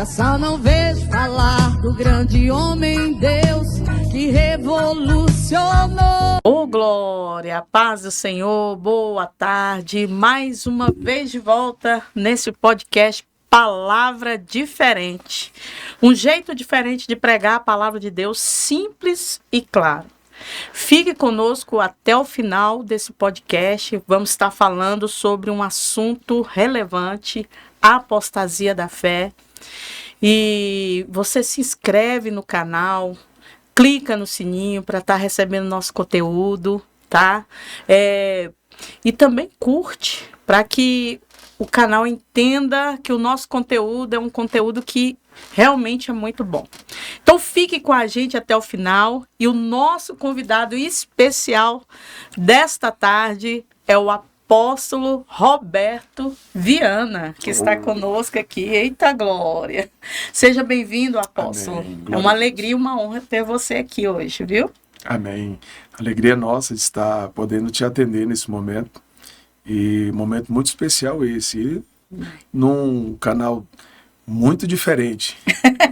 Só não vejo falar do grande homem Deus que revolucionou. Ô glória, a paz do Senhor, boa tarde, mais uma vez de volta nesse podcast Palavra Diferente. Um jeito diferente de pregar a palavra de Deus, simples e claro. Fique conosco até o final desse podcast. Vamos estar falando sobre um assunto relevante, a apostasia da fé. E você se inscreve no canal, clica no sininho para estar recebendo nosso conteúdo, tá? E também curte, para que o canal entenda que o nosso conteúdo é um conteúdo que realmente é muito bom. Então fique com a gente até o final. E o nosso convidado especial desta tarde é o apóstolo Roberto Viana, que está conosco aqui. Eita glória! Seja bem-vindo, apóstolo. Amém. É uma alegria e uma honra ter você aqui hoje, viu? Amém. Alegria nossa de estar podendo te atender nesse momento. E momento muito especial esse, num canal muito diferente.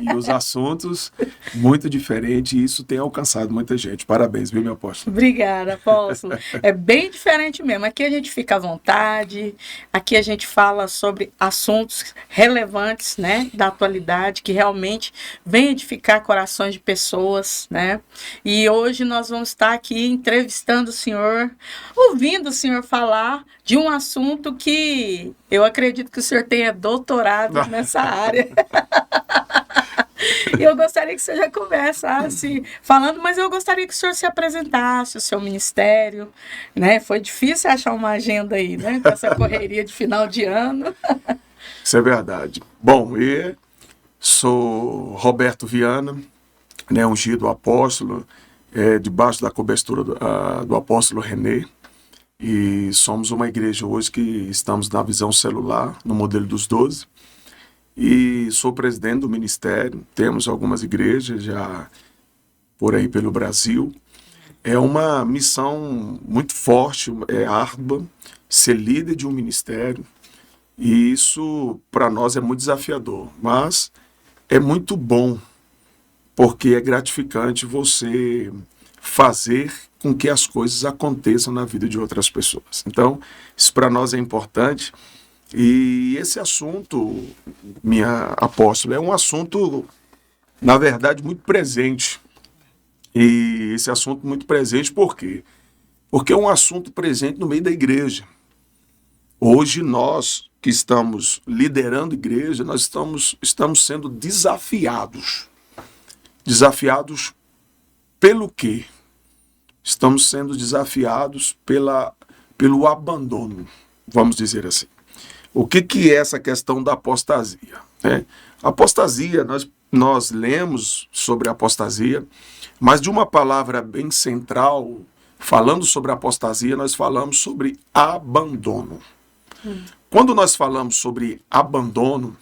E os assuntos muito diferentes, e isso tem alcançado muita gente. Parabéns, viu, meu apóstolo? Obrigada, apóstolo. É bem diferente mesmo. Aqui a gente fica à vontade, aqui a gente fala sobre assuntos relevantes, né, da atualidade, que realmente vem edificar corações de pessoas, né? E hoje nós vamos estar aqui entrevistando o senhor, ouvindo o senhor falar de um assunto que eu acredito que o senhor tenha doutorado nessa área. E eu gostaria que você já começasse falando, mas eu gostaria que o senhor se apresentasse, o seu ministério, né? Foi difícil achar uma agenda aí, né? Com essa correria de final de ano. Isso é verdade. Bom, eu sou Roberto Viana, né, ungido apóstolo, debaixo da cobertura do apóstolo René. E somos uma igreja hoje que estamos na visão celular, no modelo dos 12. E sou presidente do ministério, temos algumas igrejas já por aí pelo Brasil. É uma missão muito forte, árdua, ser líder de um ministério, e isso para nós é muito desafiador, mas é muito bom, porque é gratificante você fazer com que as coisas aconteçam na vida de outras pessoas. Então, isso para nós é importante. E esse assunto, minha apóstola, é um assunto, na verdade, muito presente. E esse assunto muito presente por quê? Porque é um assunto presente no meio da igreja. Hoje nós que estamos liderando igreja, nós estamos sendo desafiados. Desafiados pelo quê? Estamos sendo desafiados pelo abandono, vamos dizer assim. O que é essa questão da apostasia? Apostasia, nós lemos sobre a apostasia, mas de uma palavra bem central, falando sobre a apostasia, nós falamos sobre abandono. Quando nós falamos sobre abandono,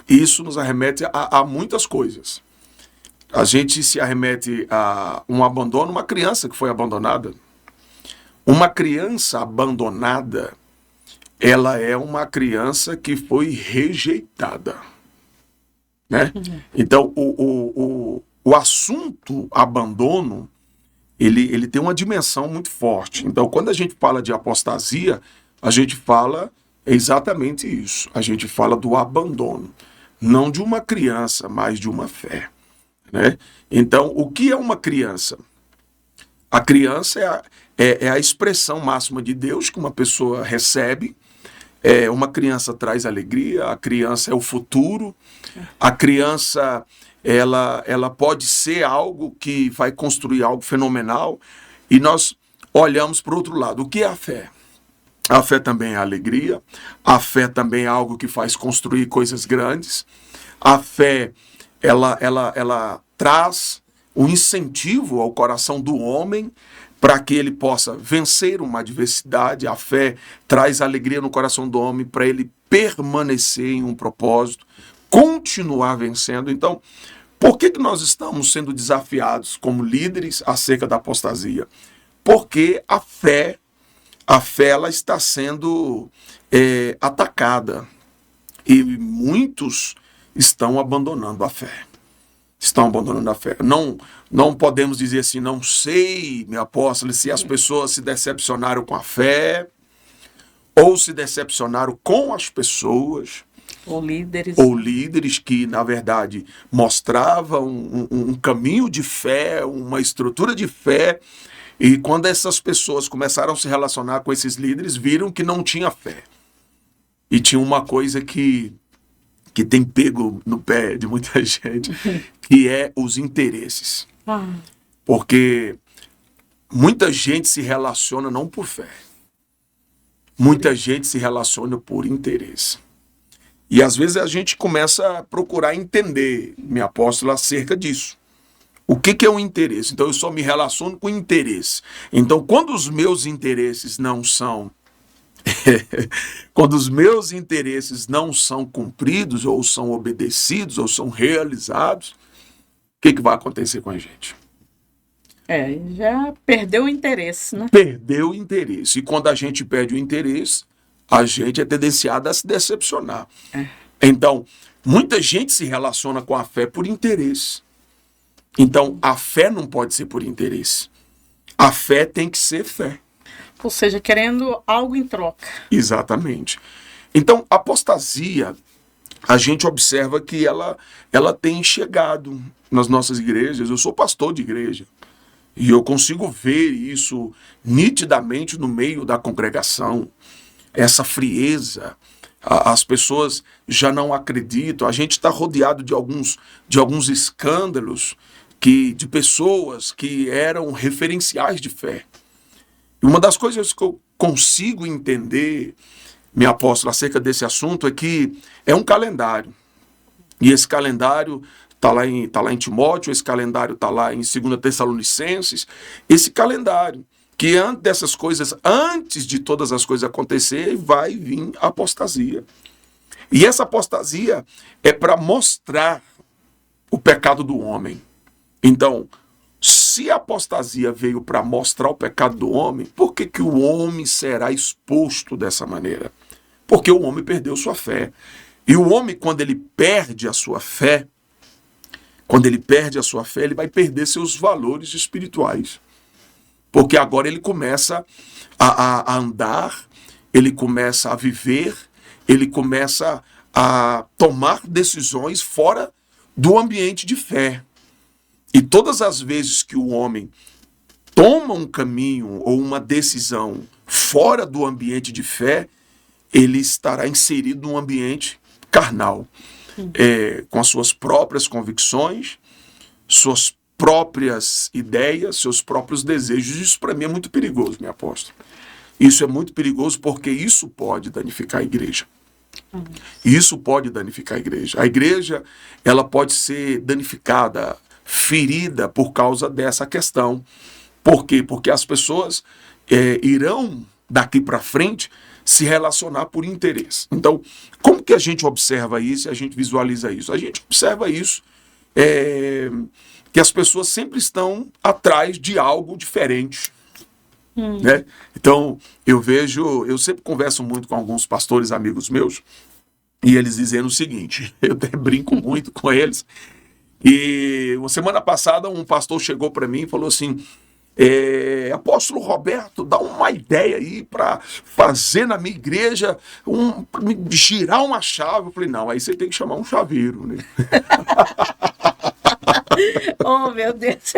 isso nos arremete a muitas coisas. A gente se arremete a um abandono, uma criança que foi abandonada. Uma criança abandonada, ela é uma criança que foi rejeitada, né? Então, o assunto abandono, ele tem uma dimensão muito forte. Então, quando a gente fala de apostasia, a gente fala exatamente isso. A gente fala do abandono, não de uma criança, mas de uma fé, né? Então, o que é uma criança? A criança é a expressão máxima de Deus que uma pessoa recebe. Uma criança traz alegria, a criança é o futuro, a criança ela pode ser algo que vai construir algo fenomenal, e nós olhamos para o outro lado. O que é a fé? A fé também é alegria, a fé também é algo que faz construir coisas grandes, a fé ela traz um incentivo ao coração do homem para que ele possa vencer uma adversidade. A fé traz alegria no coração do homem para ele permanecer em um propósito, continuar vencendo. Então, por que nós estamos sendo desafiados como líderes acerca da apostasia? Porque a fé ela está sendo atacada. E muitos estão abandonando a fé. Estão abandonando a fé. Não podemos dizer assim, não sei, meu apóstolo, se as pessoas se decepcionaram com a fé, ou se decepcionaram com as pessoas, Ou líderes que, na verdade, mostravam um caminho de fé, uma estrutura de fé, e quando essas pessoas começaram a se relacionar com esses líderes, viram que não tinha fé. E tinha uma coisa que tem pego no pé de muita gente, que é os interesses. Porque muita gente se relaciona não por fé. Muita gente se relaciona por interesse. E às vezes a gente começa a procurar entender, minha apóstola, acerca disso. O que é um interesse? Então eu só me relaciono com interesse. Então quando os meus interesses não são quando os meus interesses não são cumpridos, ou são obedecidos, ou são realizados, o que vai acontecer com a gente? Já perdeu o interesse, né? Perdeu o interesse. E quando a gente perde o interesse, a gente é tendenciado a se decepcionar. Então, muita gente se relaciona com a fé por interesse. Então, a fé não pode ser por interesse. A fé tem que ser fé. Ou seja, querendo algo em troca. Exatamente. Então, a apostasia, a gente observa que ela tem chegado nas nossas igrejas. Eu sou pastor de igreja e eu consigo ver isso nitidamente no meio da congregação. Essa frieza, as pessoas já não acreditam. A gente está rodeado de alguns escândalos de pessoas que eram referenciais de fé. E uma das coisas que eu consigo entender, minha apóstola, acerca desse assunto é que é um calendário. E esse calendário está lá em Timóteo, esse calendário está lá em 2 Tessalonicenses. Esse calendário, que antes de todas as coisas acontecerem, vai vir a apostasia. E essa apostasia é para mostrar o pecado do homem. Então, se a apostasia veio para mostrar o pecado do homem, por que o homem será exposto dessa maneira? Porque o homem perdeu sua fé. E o homem, quando ele perde a sua fé, ele vai perder seus valores espirituais. Porque agora ele começa a andar, ele começa a viver, ele começa a tomar decisões fora do ambiente de fé. E todas as vezes que o homem toma um caminho ou uma decisão fora do ambiente de fé, ele estará inserido num ambiente carnal, com as suas próprias convicções, suas próprias ideias, seus próprios desejos. Isso para mim é muito perigoso, minha apóstola. Isso é muito perigoso porque isso pode danificar a igreja. Isso pode danificar a igreja. A igreja, ela pode ser danificada, ferida por causa dessa questão. Por quê? Porque as pessoas irão, daqui para frente, se relacionar por interesse. Então, como que a gente observa isso e a gente visualiza isso? A gente observa isso, que as pessoas sempre estão atrás de algo diferente. Né? Então, eu sempre converso muito com alguns pastores amigos meus, e eles dizendo o seguinte, eu até brinco muito com eles. E uma semana passada um pastor chegou para mim e falou assim: apóstolo Roberto, dá uma ideia aí para fazer na minha igreja, girar uma chave. Eu falei: não, aí você tem que chamar um chaveiro, né? Oh, meu Deus.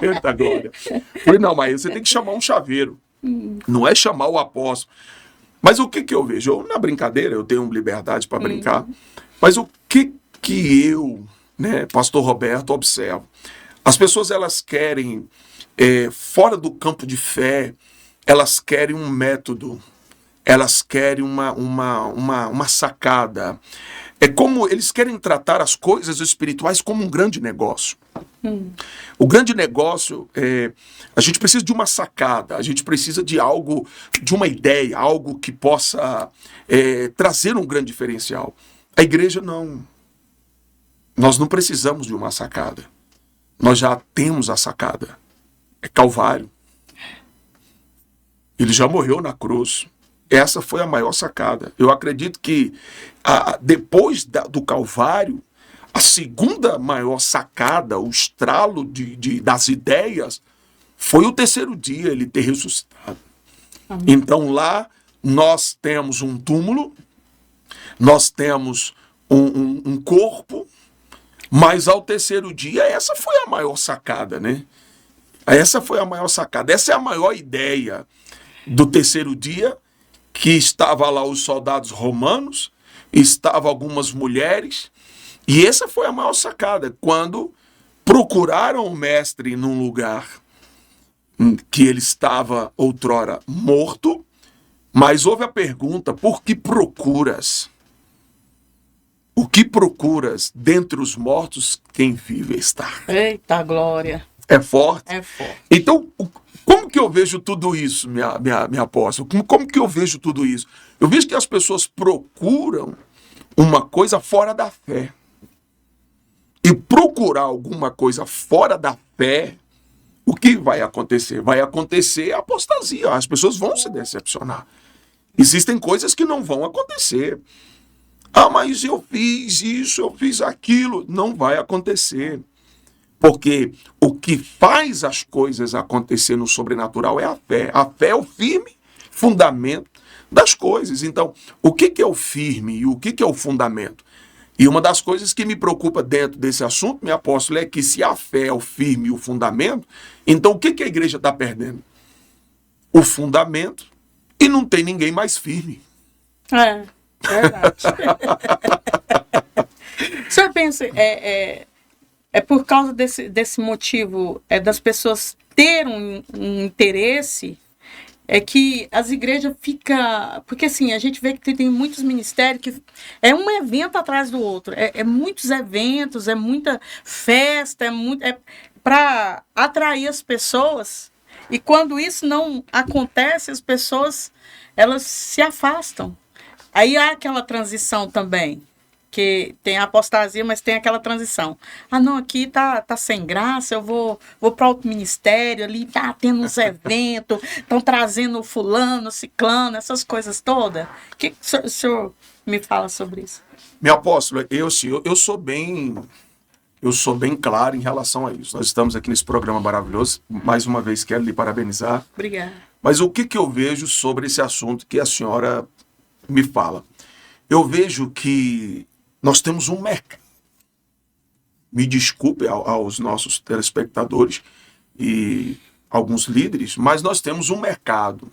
Eita glória. Eu falei: não, mas você tem que chamar um chaveiro, não é chamar o apóstolo. Mas o que eu vejo? Eu, na brincadeira, eu tenho liberdade para brincar, mas o que eu, né, pastor Roberto, observo? As pessoas, elas querem, fora do campo de fé, elas querem um método, elas querem uma sacada. É como eles querem tratar as coisas espirituais como um grande negócio. O grande negócio, a gente precisa de uma sacada, a gente precisa de algo, de uma ideia, algo que possa trazer um grande diferencial. A igreja não. Nós não precisamos de uma sacada. Nós já temos a sacada. É Calvário. Ele já morreu na cruz. essa foi a maior sacada. Eu acredito que depois do Calvário, a segunda maior sacada, o estralo das ideias, foi o terceiro dia ele ter ressuscitado. Amém. Então lá nós temos um túmulo, nós temos um corpo, mas ao terceiro dia, essa foi a maior sacada, né? Essa foi a maior sacada, essa é a maior ideia do terceiro dia, que estava lá os soldados romanos, estavam algumas mulheres, e essa foi a maior sacada, quando procuraram o mestre num lugar que ele estava outrora morto, mas houve a pergunta: por que procuras? O que procuras dentre os mortos, quem vive está? Eita glória! É forte? É forte. Então, como que eu vejo tudo isso, minha apóstola? Como que eu vejo tudo isso? Eu vejo que as pessoas procuram uma coisa fora da fé. E procurar alguma coisa fora da fé, o que vai acontecer? Vai acontecer a apostasia. As pessoas vão se decepcionar. Existem coisas que não vão acontecer. Ah, mas eu fiz isso, eu fiz aquilo. Não vai acontecer. Porque o que faz as coisas acontecer no sobrenatural é a fé. A fé é o firme fundamento das coisas. Então, o que é o firme e o que é o fundamento? E uma das coisas que me preocupa dentro desse assunto, meu apóstolo, é que se a fé é o firme e o fundamento, então o que a igreja está perdendo? O fundamento, e não tem ninguém mais firme. É, verdade. O senhor pensa, é por causa desse motivo das pessoas terem um interesse, é que as igrejas ficam... Porque assim, a gente vê que tem muitos ministérios que é um evento atrás do outro. É muitos eventos, é muita festa, é para atrair as pessoas. E quando isso não acontece, as pessoas elas se afastam. Aí há aquela transição também. Que tem a apostasia, mas tem aquela transição. Ah, não, aqui tá sem graça, eu vou para outro ministério, ali tá tendo uns eventos, estão trazendo fulano, ciclano, essas coisas todas. O que o senhor me fala sobre isso? Meu apóstolo, eu sou bem claro em relação a isso. Nós estamos aqui nesse programa maravilhoso. Mais uma vez, quero lhe parabenizar. Obrigada. Mas o que eu vejo sobre esse assunto que a senhora me fala? Eu vejo que nós temos um mercado. Me desculpe aos nossos telespectadores e alguns líderes, mas nós temos um mercado.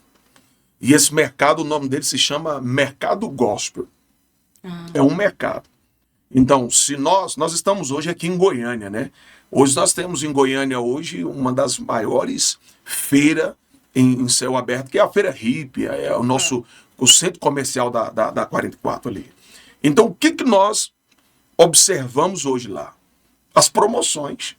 E esse mercado, o nome dele se chama Mercado Gospel. É um mercado. Então, se nós estamos hoje aqui em Goiânia, né? Hoje nós temos em Goiânia uma das maiores feiras em céu aberto, que é a Feira Hippie, é o centro comercial da 44 ali. Então, o que nós observamos hoje lá? As promoções.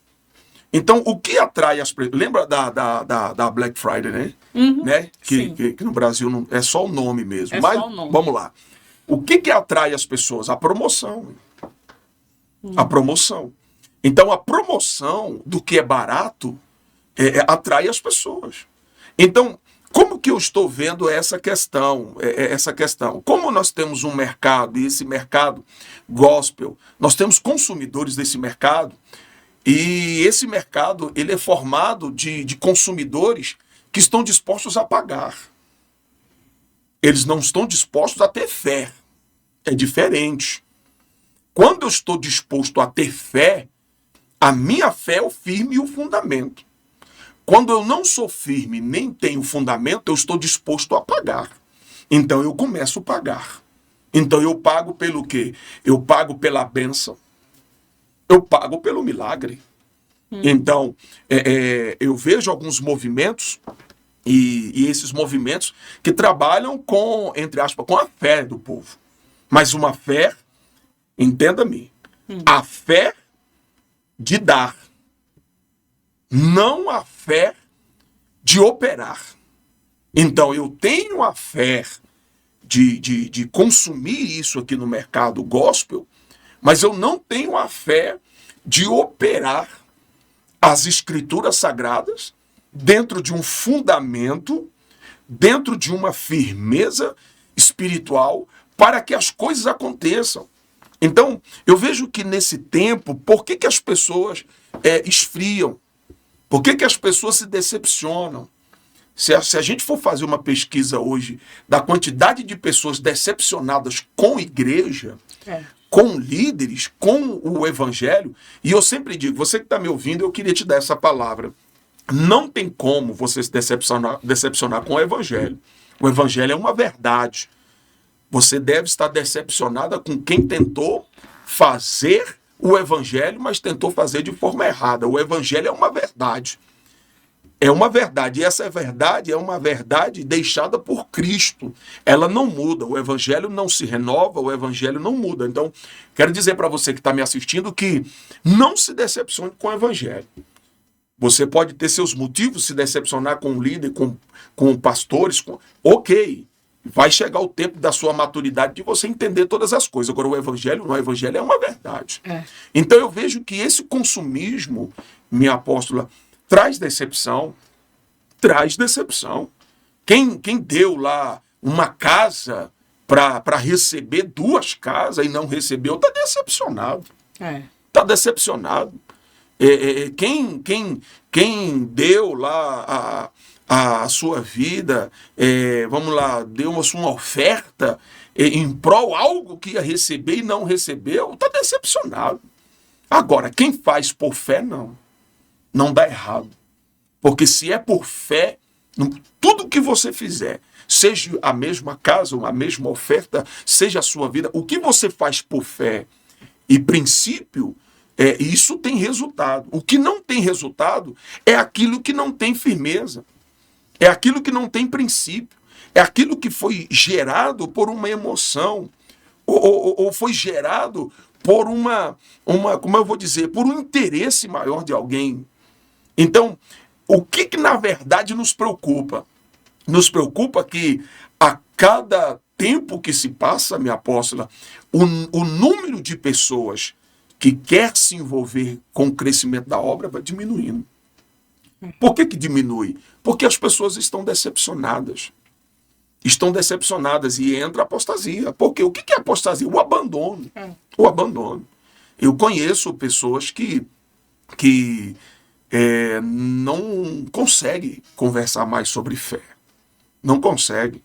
Então, o que atrai as pessoas... Lembra da Black Friday, né? Uhum, né? Que no Brasil não, é só o nome mesmo. É mas só o nome. Vamos lá. O que atrai as pessoas? A promoção. A promoção. Então, a promoção do que é barato atrai as pessoas. Então, como que eu estou vendo essa questão? Como nós temos um mercado, e esse mercado gospel, nós temos consumidores desse mercado, e esse mercado ele é formado de consumidores que estão dispostos a pagar. Eles não estão dispostos a ter fé. É diferente. Quando eu estou disposto a ter fé, a minha fé é o firme e o fundamento. Quando eu não sou firme, nem tenho fundamento, eu estou disposto a pagar. Então eu começo a pagar. Então eu pago pelo quê? Eu pago pela bênção. Eu pago pelo milagre. Então, eu vejo alguns movimentos, e esses movimentos que trabalham com, entre aspas, com a fé do povo. Mas uma fé, entenda-me, a fé de dar. Não a fé de operar. Então, eu tenho a fé de consumir isso aqui no mercado gospel, mas eu não tenho a fé de operar as escrituras sagradas dentro de um fundamento dentro de uma firmeza espiritual para que as coisas aconteçam. Então, eu vejo que nesse tempo, por que as pessoas esfriam? Por que as pessoas se decepcionam? Se a gente for fazer uma pesquisa hoje da quantidade de pessoas decepcionadas com igreja, com líderes, com o evangelho, e eu sempre digo, você que está me ouvindo, eu queria te dar essa palavra. Não tem como você se decepcionar com o evangelho. O evangelho é uma verdade. Você deve estar decepcionada com quem tentou fazer o evangelho, mas tentou fazer de forma errada. O evangelho é uma verdade. É uma verdade. E essa verdade é uma verdade deixada por Cristo. Ela não muda. O evangelho não se renova, o evangelho não muda. Então, quero dizer para você que está me assistindo que não se decepcione com o evangelho. Você pode ter seus motivos, se decepcionar com o líder, com pastores. Ok. Vai chegar o tempo da sua maturidade de você entender todas as coisas. Agora, o evangelho é uma verdade. Então, eu vejo que esse consumismo, minha apóstola, traz decepção. Traz decepção. Quem deu lá uma casa para receber 2 casas e não recebeu, está decepcionado. Está decepcionado. Quem deu lá a sua vida, vamos lá, deu uma oferta em prol algo que ia receber e não recebeu, está decepcionado. Agora, quem faz por fé, não dá errado. Porque se é por fé, tudo que você fizer, seja a mesma casa, a mesma oferta, seja a sua vida, o que você faz por fé e princípio, isso tem resultado. O que não tem resultado é aquilo que não tem firmeza. É aquilo que não tem princípio. É aquilo que foi gerado por uma emoção. Ou foi gerado por como eu vou dizer, por um interesse maior de alguém. Então, o que na verdade nos preocupa? Nos preocupa que a cada tempo que se passa, minha apóstola, o número de pessoas que quer se envolver com o crescimento da obra vai diminuindo. Por que diminui? Porque as pessoas estão decepcionadas. Estão decepcionadas e entra a apostasia. Porque o que é apostasia? O abandono. O abandono. Eu conheço pessoas que não conseguem conversar mais sobre fé. Não conseguem.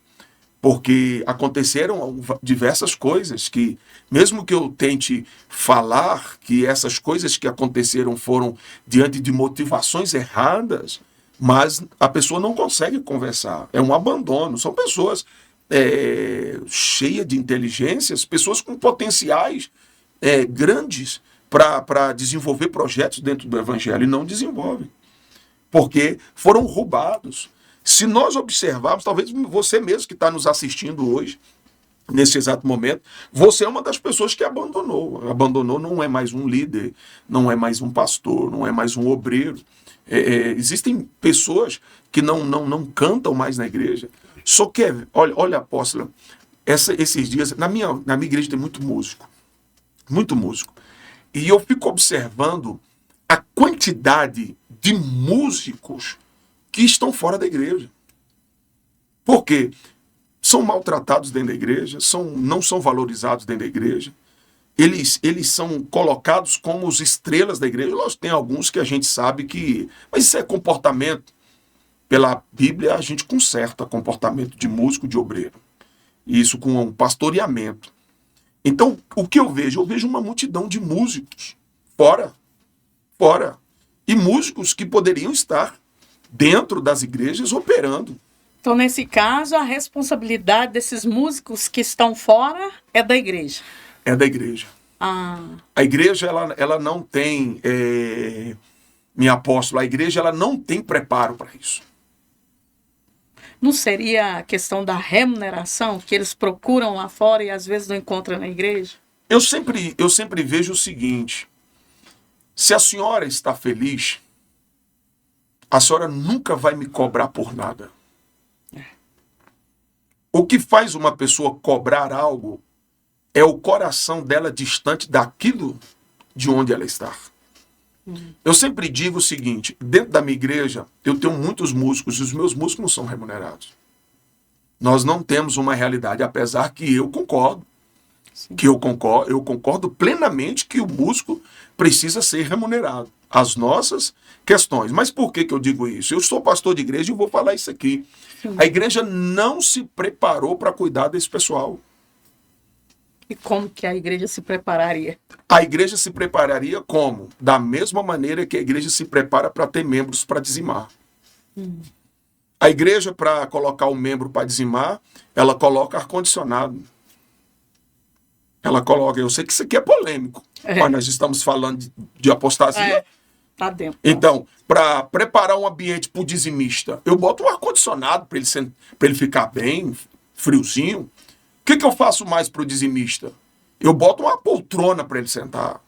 Porque aconteceram diversas coisas que, mesmo que eu tente falar que essas coisas que aconteceram foram diante de motivações erradas, mas a pessoa não consegue conversar. É um abandono. São pessoas cheias de inteligências, pessoas com potenciais grandes para desenvolver projetos dentro do evangelho e não desenvolvem. Porque foram roubados. Se nós observarmos, talvez você mesmo que está nos assistindo hoje, nesse exato momento, você é uma das pessoas que abandonou. Abandonou, não é mais um líder, não é mais um pastor, não é mais um obreiro. Existem pessoas que não cantam mais na igreja. Só que, olha, apóstola, esses dias, na minha igreja tem muito músico. Muito músico. E eu fico observando a quantidade de músicos que estão fora da igreja. Por quê? São maltratados dentro da igreja, não são valorizados dentro da igreja. Eles são colocados como os estrelas da igreja. Lógico, tem alguns que a gente sabe que... Mas isso é comportamento. Pela Bíblia, a gente conserta comportamento de músico, de obreiro. Isso com um pastoreamento. Então, o que eu vejo? Eu vejo uma multidão de músicos fora. E músicos que poderiam estar dentro das igrejas operando. Então, nesse caso, a responsabilidade desses músicos que estão fora é da igreja. É da igreja. A igreja, ela não tem, minha apóstola, a igreja ela não tem preparo para isso. Não seria a questão da remuneração que eles procuram lá fora e às vezes não encontram na igreja? Eu sempre vejo o seguinte: se a senhora está feliz, a senhora nunca vai me cobrar por nada. O que faz uma pessoa cobrar algo é o coração dela distante daquilo de onde ela está. Eu sempre digo o seguinte: dentro da minha igreja, eu tenho muitos músicos e os meus músicos não são remunerados. Nós não temos uma realidade, apesar que eu concordo. Sim. Eu concordo plenamente que o músico precisa ser remunerado. As nossas questões. Mas por que eu digo isso? Eu sou pastor de igreja e vou falar isso aqui. Sim. A igreja não se preparou para cuidar desse pessoal. E como que a igreja se prepararia? A igreja se prepararia como? Da mesma maneira que a igreja se prepara para ter membros para dizimar. A igreja, para colocar o membro para dizimar, ela coloca ar-condicionado. Ela coloca, eu sei que isso aqui é polêmico, mas nós estamos falando de apostasia. Tá dentro. Então, para preparar um ambiente para o dizimista, eu boto um ar-condicionado para ele ficar bem, friozinho. O que eu faço mais para o dizimista? Eu boto uma poltrona para ele sentar.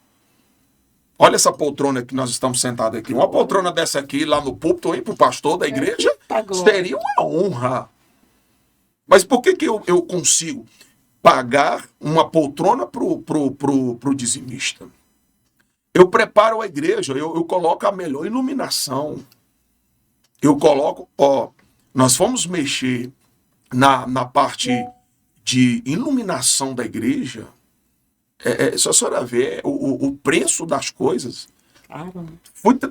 Olha essa poltrona que nós estamos sentados aqui. Uma poltrona dessa aqui, lá no púlpito, para o pastor da igreja, seria uma honra. Mas por que eu consigo pagar uma poltrona pro dizimista? Eu preparo a igreja, eu coloco a melhor iluminação. Eu coloco, nós fomos mexer na parte de iluminação da igreja. Só a senhora ver o preço das coisas.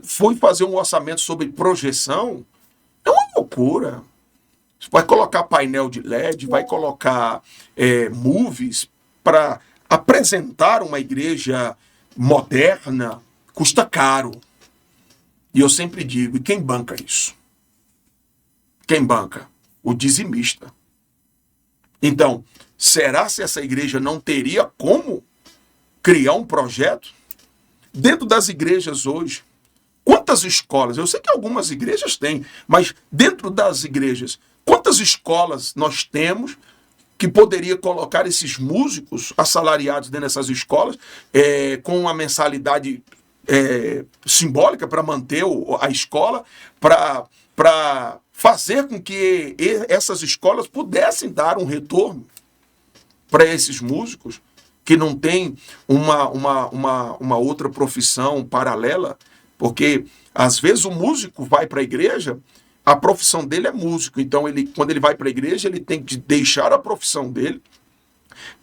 Fui fazer um orçamento sobre projeção. É uma loucura. Vai colocar painel de LED, vai colocar movies para apresentar uma igreja moderna. Custa caro. E eu sempre digo, e quem banca isso? Quem banca? O dizimista. Então, será se essa igreja não teria como criar um projeto? Dentro das igrejas hoje, quantas escolas? Eu sei que algumas igrejas têm, mas dentro das igrejas, quantas escolas nós temos que poderia colocar esses músicos assalariados dentro dessas escolas com uma mensalidade simbólica para manter a escola, para fazer com que essas escolas pudessem dar um retorno para esses músicos que não têm uma outra profissão paralela, porque às vezes o músico vai para a igreja, a profissão dele é músico, então quando ele vai para a igreja, ele tem que deixar a profissão dele,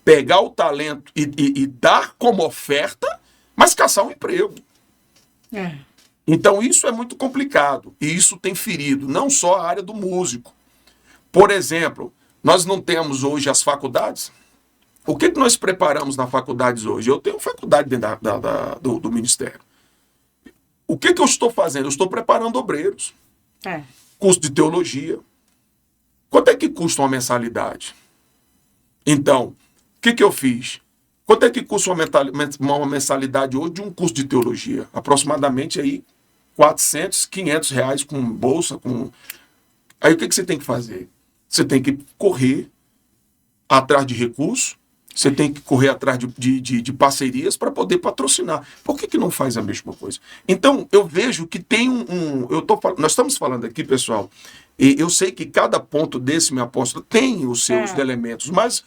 pegar o talento e dar como oferta, mas caçar um emprego. Então isso é muito complicado, e isso tem ferido não só a área do músico. Por exemplo, nós não temos hoje as faculdades. O que nós preparamos nas faculdades hoje? Eu tenho faculdade dentro do ministério. O que eu estou fazendo? Eu estou preparando obreiros. Curso de teologia. Quanto é que custa uma mensalidade? Então, o que eu fiz? Quanto é que custa uma mensalidade hoje de um curso de teologia? Aproximadamente aí 400, 500 reais com bolsa. Aí o que você tem que fazer? Você tem que correr atrás de recursos, você tem que correr atrás de parcerias para poder patrocinar. Por que não faz a mesma coisa? Então, eu vejo que tem nós estamos falando aqui, pessoal, e eu sei que cada ponto desse, meu apóstolo, tem os seus elementos, mas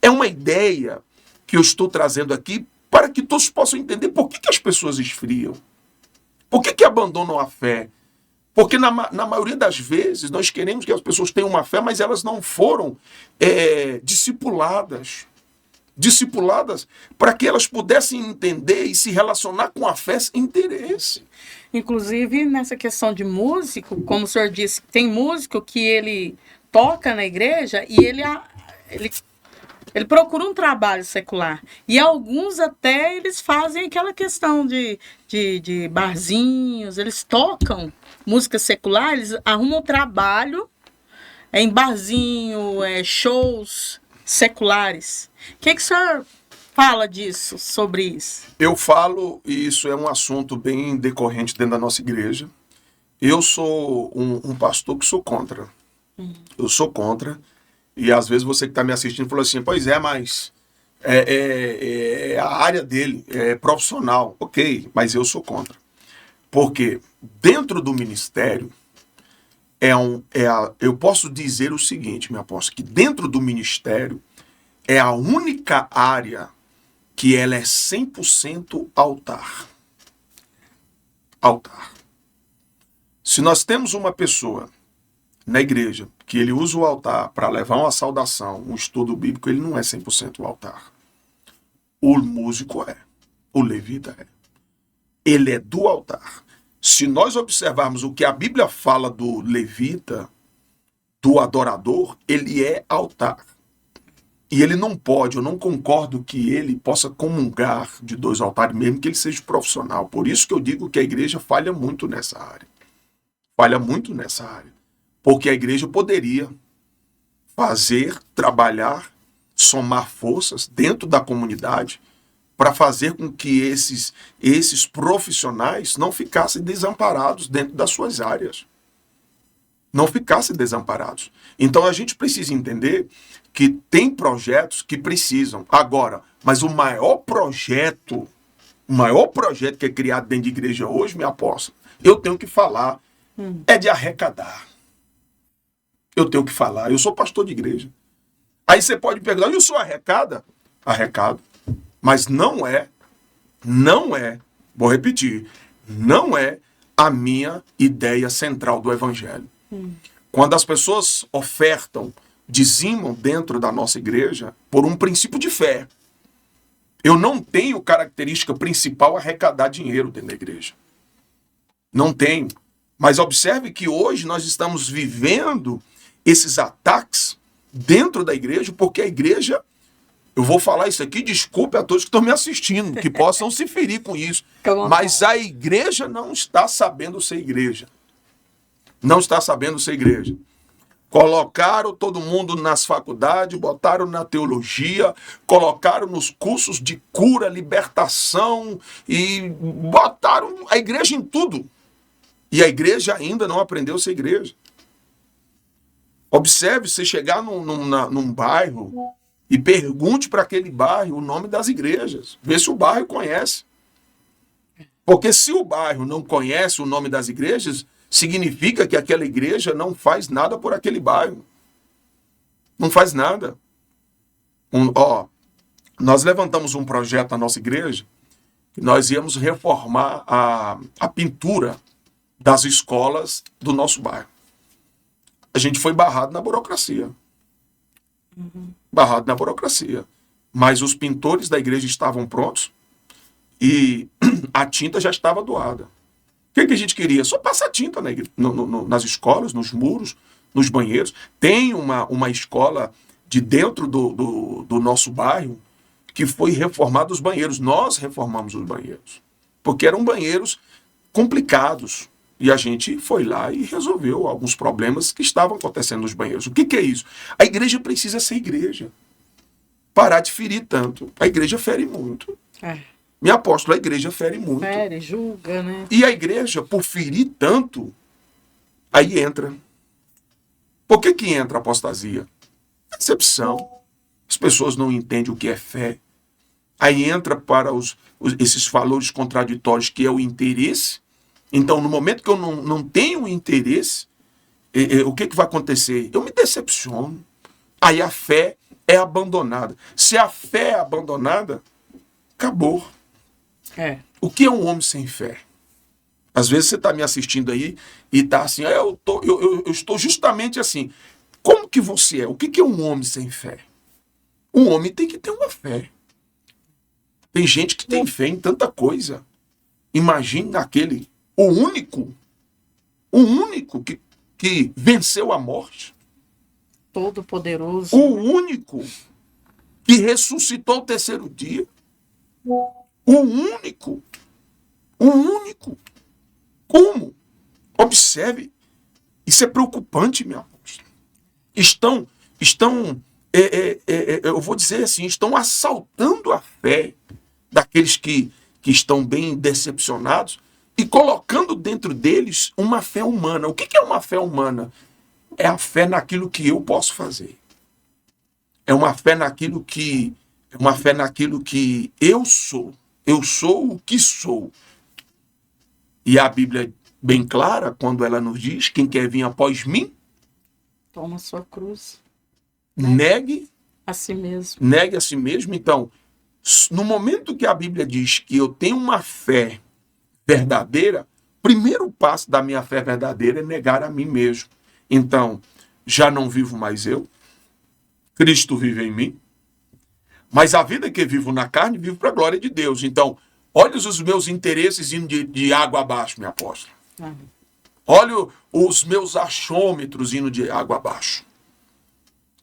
é uma ideia que eu estou trazendo aqui para que todos possam entender por que as pessoas esfriam. Por que abandonam a fé? Porque na maioria das vezes nós queremos que as pessoas tenham uma fé, mas elas não foram discipuladas para que elas pudessem entender e se relacionar com a fé sem interesse. Inclusive, nessa questão de músico, como o senhor disse, tem músico que ele toca na igreja e ele procura um trabalho secular. E alguns até eles fazem aquela questão de barzinhos, eles tocam música secular, eles arrumam trabalho em barzinho, shows seculares. O que o senhor fala disso, sobre isso? Eu falo, e isso é um assunto bem decorrente dentro da nossa igreja. Eu sou um pastor que sou contra. Eu sou contra. E às vezes você que está me assistindo falou assim, pois é, mas a área dele é profissional. Ok, mas eu sou contra. Porque dentro do ministério, eu posso dizer o seguinte, meu apóstolo, que dentro do ministério é a única área que ela é 100% altar. Altar. Se nós temos uma pessoa na igreja que ele usa o altar para levar uma saudação, um estudo bíblico, ele não é 100% o altar. O músico é, o levita é. Ele é do altar. Se nós observarmos o que a Bíblia fala do levita, do adorador, ele é altar. E ele não pode, eu não concordo que ele possa comungar de dois altares, mesmo que ele seja profissional. Por isso que eu digo que a igreja falha muito nessa área. Falha muito nessa área. Porque a igreja poderia fazer, trabalhar, somar forças dentro da comunidade para fazer com que esses profissionais não ficassem desamparados dentro das suas áreas. Não ficassem desamparados. Então a gente precisa entender que tem projetos que precisam. Agora, mas o maior projeto que é criado dentro de igreja hoje, minha apóstola, eu tenho que falar, é de arrecadar. Eu tenho que falar, eu sou pastor de igreja. Aí você pode perguntar, eu sou arrecada? Arrecado. Mas não é, vou repetir, não é a minha ideia central do evangelho. Quando as pessoas ofertam, dizimam dentro da nossa igreja por um princípio de fé. Eu não tenho característica principal arrecadar dinheiro dentro da igreja. Não tenho. Mas observe que hoje nós estamos vivendo esses ataques dentro da igreja, porque a igreja, eu vou falar isso aqui, desculpe a todos que estão me assistindo, que possam se ferir com isso, mas a igreja não está sabendo ser igreja. Não está sabendo ser igreja. Colocaram todo mundo nas faculdades, botaram na teologia, colocaram nos cursos de cura, libertação e botaram a igreja em tudo. E a igreja ainda não aprendeu a ser igreja. Observe, você chegar num bairro e pergunte para aquele bairro o nome das igrejas. Vê se o bairro conhece. Porque se o bairro não conhece o nome das igrejas, significa que aquela igreja não faz nada por aquele bairro. Não faz nada. Nós levantamos um projeto na nossa igreja, que nós íamos reformar a pintura das escolas do nosso bairro. A gente foi barrado na burocracia. Barrado na burocracia. Mas os pintores da igreja estavam prontos e a tinta já estava doada. O que a gente queria? Só passar tinta nas escolas, nos muros, nos banheiros. Tem uma escola de dentro do nosso bairro que foi reformada os banheiros. Nós reformamos os banheiros. Porque eram banheiros complicados. E a gente foi lá e resolveu alguns problemas que estavam acontecendo nos banheiros. O que é isso? A igreja precisa ser igreja. Parar de ferir tanto. A igreja fere muito. Minha apóstola, a igreja fere muito. Fere, julga, né? E a igreja, por ferir tanto, aí entra. Por que entra a apostasia? Decepção. As pessoas não entendem o que é fé. Aí entra para esses valores contraditórios, que é o interesse. Então, no momento que eu não tenho interesse, o que vai acontecer? Eu me decepciono. Aí a fé é abandonada. Se a fé é abandonada, acabou. O que é um homem sem fé? Às vezes você está me assistindo aí e está assim, eu estou justamente assim. Como que você é? O que é um homem sem fé? Um homem tem que ter uma fé. Tem gente que tem fé em tanta coisa. Imagine o único que venceu a morte. Todo-poderoso. O único que ressuscitou o terceiro dia. O único. Como? Observe. Isso é preocupante, minha apóstola. Eu vou dizer assim, estão assaltando a fé daqueles que estão bem decepcionados e colocando dentro deles uma fé humana. O que é uma fé humana? É a fé naquilo que eu posso fazer. É uma fé naquilo que eu sou. Eu sou o que sou. E a Bíblia é bem clara quando ela nos diz: quem quer vir após mim, toma sua cruz. Negue a si mesmo. Negue a si mesmo. Então, no momento que a Bíblia diz que eu tenho uma fé verdadeira, o primeiro passo da minha fé verdadeira é negar a mim mesmo. Então, já não vivo mais eu, Cristo vive em mim, mas a vida que vivo na carne, vivo para a glória de Deus. Então, olha os meus interesses indo de água abaixo, meu apóstolo. Olha os meus achômetros indo de água abaixo.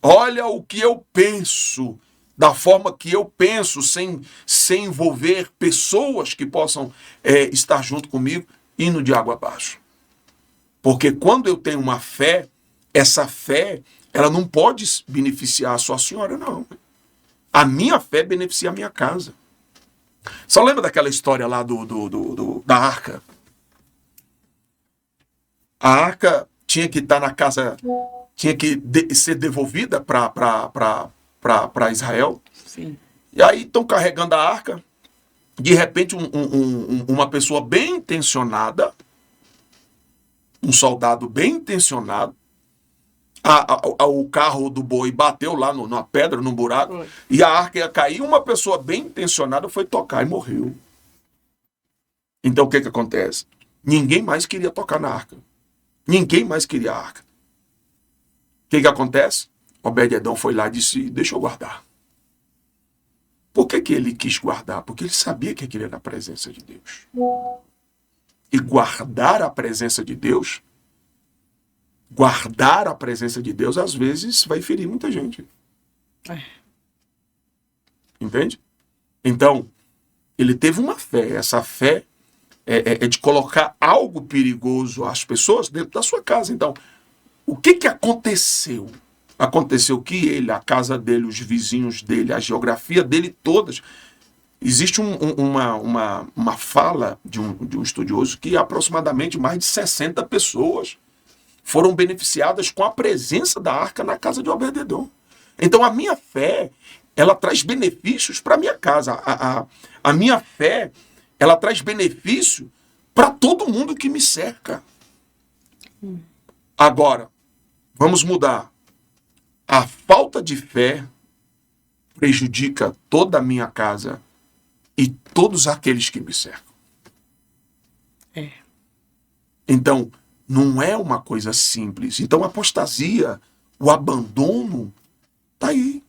Olha o que eu penso, da forma que eu penso, sem envolver pessoas que possam estar junto comigo, indo de água abaixo. Porque quando eu tenho uma fé, essa fé, ela não pode beneficiar só a senhora, não. A minha fé beneficia a minha casa. Só lembra daquela história lá da arca? A arca tinha que estar na casa, tinha que ser devolvida para Israel. Sim. E aí estão carregando a arca. De repente, uma pessoa bem intencionada, um soldado bem intencionado, o carro do boi bateu lá na pedra, num buraco, Foi. e a arca ia cair. Uma pessoa bem intencionada foi tocar e morreu. Então o que acontece? Ninguém mais queria tocar na arca. Ninguém mais queria a arca. O que acontece? Obed-edom foi lá e disse: deixa eu guardar. Por que ele quis guardar? Porque ele sabia que aquilo era a presença de Deus. E guardar a presença de Deus, às vezes, vai ferir muita gente. Entende? Então, ele teve uma fé. Essa fé é de colocar algo perigoso às pessoas dentro da sua casa. Então, o que aconteceu? Aconteceu que ele, a casa dele, os vizinhos dele, a geografia dele todas. Existe uma fala de um estudioso que aproximadamente mais de 60 pessoas foram beneficiadas com a presença da arca na casa de Obed-edom. Então a minha fé, ela traz benefícios para a minha casa. A minha fé, ela traz benefício para todo mundo que me cerca. Agora, vamos mudar. A falta de fé prejudica toda a minha casa e todos aqueles que me cercam. Então, não é uma coisa simples. Então, a apostasia, o abandono, tá aí.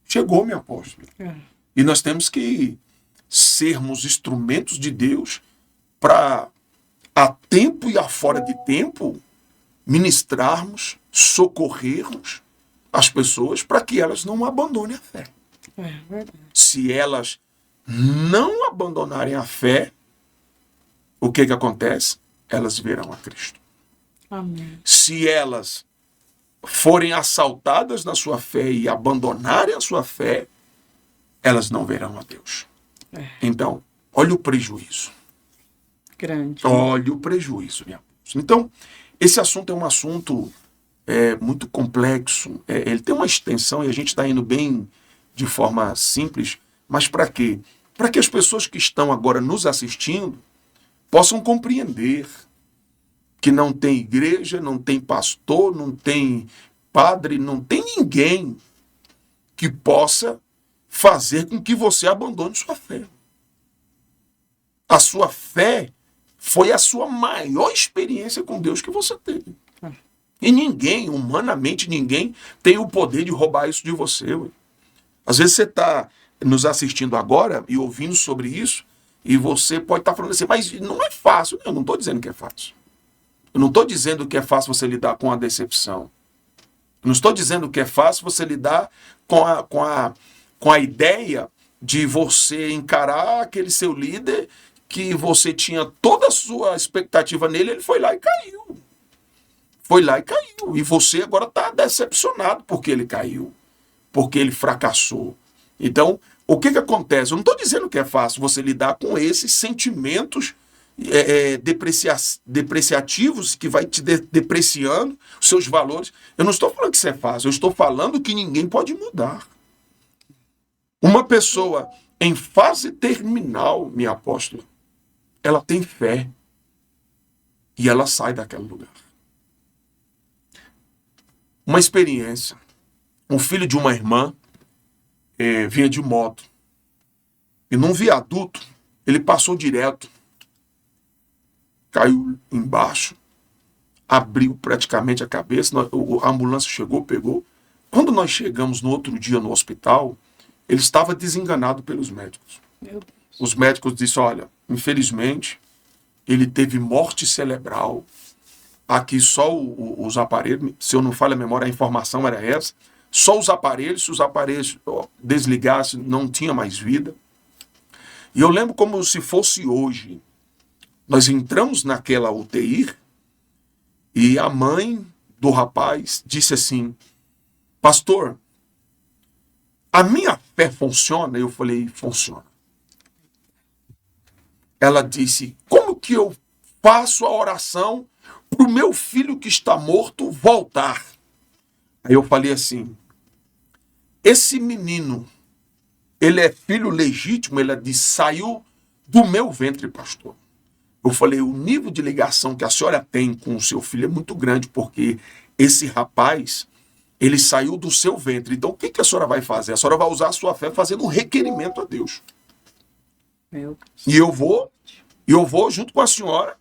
Chegou, meu apóstolo. E nós temos que sermos instrumentos de Deus para, a tempo e a fora de tempo, ministrarmos, socorrermos as pessoas para que elas não abandonem a fé. Se elas não abandonarem a fé, o que acontece? Elas verão a Cristo. Amém. Se elas forem assaltadas na sua fé e abandonarem a sua fé, elas não verão a Deus. Então, olha o prejuízo. Grande. Olha o prejuízo, minha apóstola. Então, esse assunto é um assunto muito complexo. Ele tem uma extensão e a gente está indo bem de forma simples. Mas para quê? Para que as pessoas que estão agora nos assistindo possam compreender que não tem igreja, não tem pastor, não tem padre, não tem ninguém que possa fazer com que você abandone sua fé. A sua fé foi a sua maior experiência com Deus que você teve. E ninguém, humanamente ninguém, tem o poder de roubar isso de você. Ué. Às vezes você está nos assistindo agora e ouvindo sobre isso, e você pode estar falando assim, mas não é fácil. Eu não estou dizendo que é fácil. Eu não estou dizendo que é fácil você lidar com a decepção. Eu não estou dizendo que é fácil você lidar com a ideia de você encarar aquele seu líder que você tinha toda a sua expectativa nele, ele foi lá e caiu. E você agora está decepcionado porque ele caiu, porque ele fracassou. Então, o que acontece? Eu não estou dizendo que é fácil você lidar com esses sentimentos depreciativos que vai te depreciando os seus valores. Eu não estou falando que isso é fácil, eu estou falando que ninguém pode mudar. Uma pessoa em fase terminal, minha apóstola, ela tem fé e ela sai daquele lugar. Uma experiência. Um filho de uma irmã vinha de moto. E num viaduto, ele passou direto. Caiu embaixo. abriu praticamente a cabeça, a ambulância chegou, pegou. Quando nós chegamos no outro dia no hospital, ele estava desenganado pelos médicos. Os médicos disseram, olha, infelizmente, ele teve morte cerebral. Aqui só os aparelhos, se eu não falho a memória, a informação era essa. Só os aparelhos, se os aparelhos desligassem, não tinha mais vida. E eu lembro como se fosse hoje. Nós entramos naquela UTI e a mãe do rapaz disse assim, pastor, a minha fé funciona? Eu falei, funciona. Ela disse, como que eu faço a oração para o meu filho que está morto voltar? Aí eu falei assim, esse menino, ele é filho legítimo? Ela disse, saiu do meu ventre, pastor. Eu falei, o nível de ligação que a senhora tem com o seu filho é muito grande, porque esse rapaz, ele saiu do seu ventre. Então, o que a senhora vai fazer? A senhora vai usar a sua fé fazendo um requerimento a Deus. E eu vou, junto com a senhora,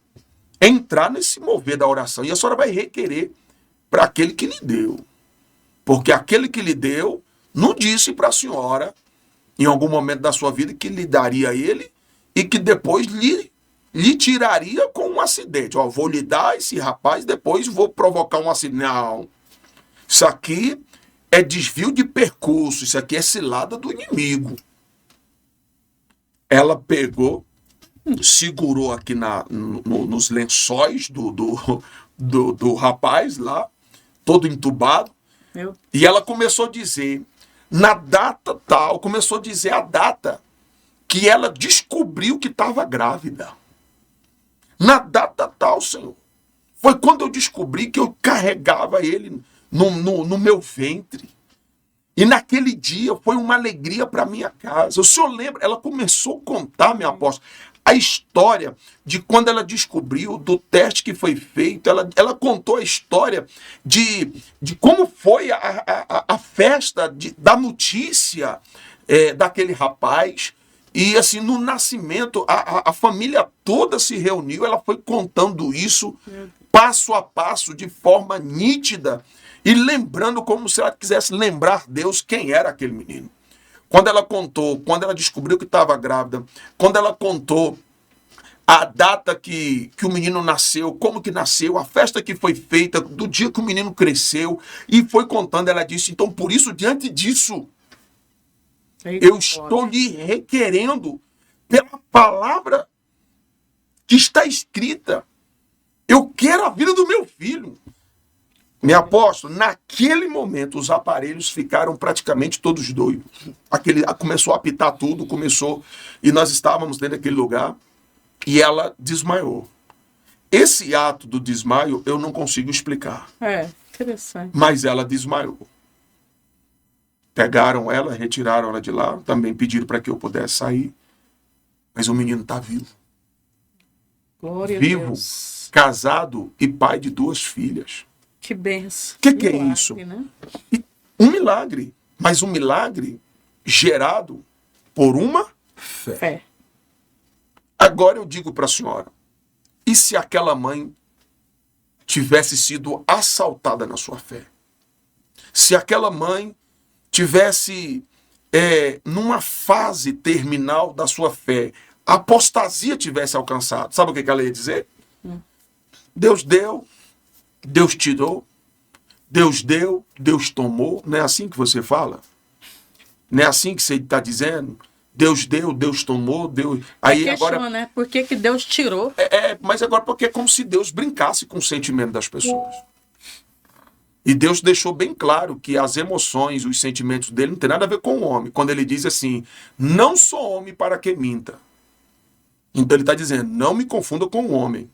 entrar nesse mover da oração. E a senhora vai requerer para aquele que lhe deu. Porque aquele que lhe deu, não disse para a senhora, em algum momento da sua vida, que lhe daria a ele e que depois lhe tiraria com um acidente. Ó, vou lhe dar esse rapaz, depois vou provocar um acidente. Não. Isso aqui é desvio de percurso, isso aqui é cilada do inimigo. Ela pegou, segurou aqui nos lençóis do rapaz lá, todo entubado, e ela começou a dizer, na data tal, começou a dizer a data que ela descobriu que estava grávida. Na data tal, Senhor. Foi quando eu descobri que eu carregava ele no meu ventre. E naquele dia foi uma alegria para minha casa. O Senhor lembra? Ela começou a contar, minha apóstola, a história de quando ela descobriu, do teste que foi feito. Ela contou a história de como foi a festa da notícia daquele rapaz. E assim, no nascimento, a família toda se reuniu, ela foi contando isso passo a passo, de forma nítida, e lembrando como se ela quisesse lembrar Deus quem era aquele menino. Quando ela contou, quando ela descobriu que estava grávida, quando ela contou a data que o menino nasceu, como que nasceu, a festa que foi feita, do dia que o menino cresceu, e foi contando, ela disse, então por isso, diante disso, eu estou lhe requerendo pela palavra que está escrita. Eu quero a vida do meu filho. Minha apóstola, naquele momento os aparelhos ficaram praticamente todos doidos. Começou a apitar tudo, e nós estávamos dentro daquele lugar e ela desmaiou. Esse ato do desmaio eu não consigo explicar. Interessante. Mas ela desmaiou. Pegaram ela, retiraram ela de lá, também pediram para que eu pudesse sair. Mas o menino está vivo. Glória vivo, a Deus. Casado e pai de 2 filhas. Que benção. O que é isso? Né? Um milagre. Mas um milagre gerado por uma fé. Agora eu digo para a senhora, e se aquela mãe tivesse sido assaltada na sua fé? Se aquela mãe tivesse numa fase terminal da sua fé, a apostasia tivesse alcançado, sabe o que ela ia dizer? Deus deu, Deus tirou, Deus deu, Deus tomou. Não é assim que você fala? Não é assim que você está dizendo? Deus deu, Deus tomou, Deus... Aí questiona, agora, né? Por que Deus tirou? Mas agora porque é como se Deus brincasse com o sentimento das pessoas. E Deus deixou bem claro que as emoções, os sentimentos dele não tem nada a ver com o homem. Quando ele diz assim, não sou homem para que minta. Então ele está dizendo, não me confunda com o homem.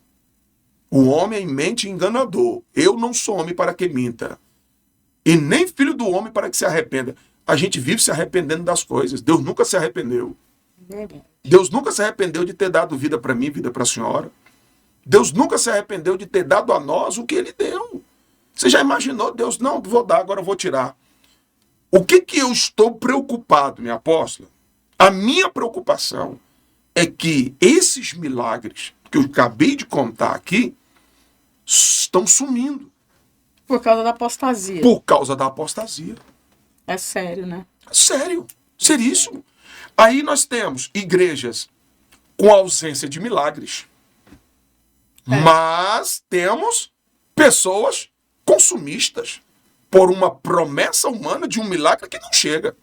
O homem é mente enganador. Eu não sou homem para que minta. E nem filho do homem para que se arrependa. A gente vive se arrependendo das coisas. Deus nunca se arrependeu. Deus nunca se arrependeu de ter dado vida para mim, vida para a senhora. Deus nunca se arrependeu de ter dado a nós o que ele deu. Você já imaginou? Deus, não, vou dar, agora eu vou tirar. O que eu estou preocupado, minha apóstola? A minha preocupação é que esses milagres que eu acabei de contar aqui, estão sumindo. Por causa da apostasia. Por causa da apostasia. É sério, né? Sério, seríssimo. Aí nós temos igrejas com ausência de milagres. Mas temos pessoas consumistas por uma promessa humana de um milagre que não chega.